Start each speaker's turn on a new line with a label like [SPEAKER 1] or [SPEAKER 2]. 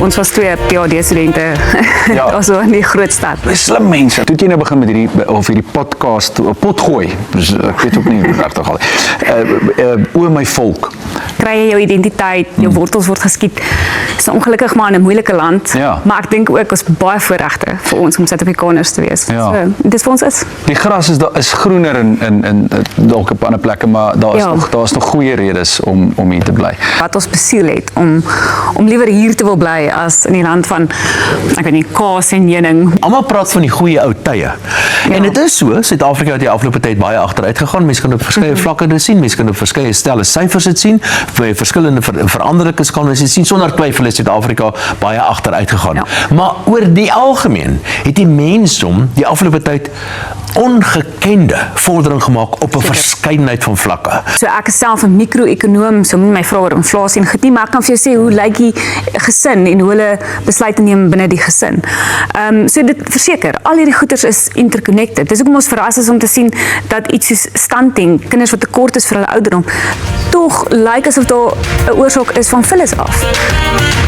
[SPEAKER 1] Ons was 2 PhD-studente also in die groot stad.
[SPEAKER 2] Dis slim mense. Toe het jy nou begin met hierdie podcast, potgooi. Dus, ek weet ook nie regtig al. Oor my volk.
[SPEAKER 1] Kry jy jou identiteit, jou wortels word geskiet. Dit is ongelukkig maar in 'n moeilike land, maar ek dink ook ons baie voorregte vir ons om Suid-Afrikaners te wees.
[SPEAKER 2] Ja.
[SPEAKER 1] So, dis vir ons is.
[SPEAKER 2] Die gras is groener in dalk op ander plekke, maar daar is nog goeie redes om hier te bly.
[SPEAKER 1] Wat ons besiel het om liewer hier te wil bly as in die land van, ek weet nie, kaas en heuning.
[SPEAKER 3] Almal praat van die goeie ou tye. En dit is so, Suid-Afrika het die afgelope tyd baie agteruit gegaan. Mense kan op verskeie vlakke dit sien, mense kan op verskeie stelle syfers dit sien, by verskillende veranderlikes kan mense sien, sonder twyfel is Suid-Afrika baie agteruit gegaan. Maar oor die algemeen het die mensdom die afgelope tyd ongekende vordering gemaak op 'n verskeidenheid van vlakke.
[SPEAKER 1] So ek is self 'n mikro-ekonoom, so moet my vra oor inflasie en goed, maar ek kan vir jou sê hoe lyk die gesin en hoe hulle besluite neem binne die gesin. So dit verseker, al hierdie goeders is interconnected. Dis hoekom ons verras is om te sien dat iets soos stunting, kinders wat tekort is vir hulle ouderdom, tog lyk asof daar 'n oorsaak is van vullis af.